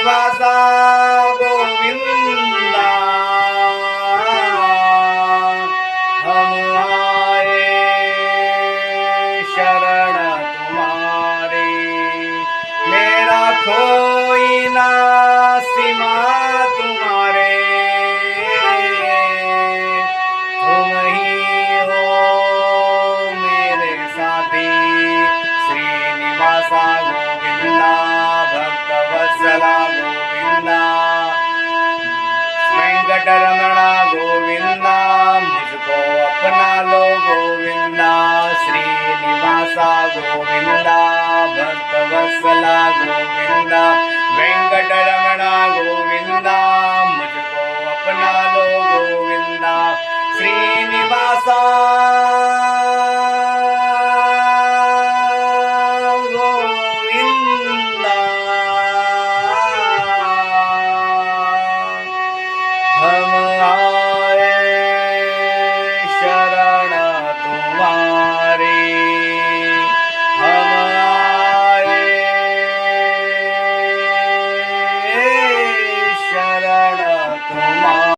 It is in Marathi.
श्रीनिवासा गोविंदा हम आए शरण तुम्हारे मेरा कोई ना सिवा तुम्हारे तुम ही हो मेरे साथी श्रीनिवासा गोविंदा भक्तवत्सला गोविंदा वेंकटरमणा गोविंदा मुझको अपना लो गोविंदा श्रीनिवासा गोविंदा भक्तवत्सला गोविंदा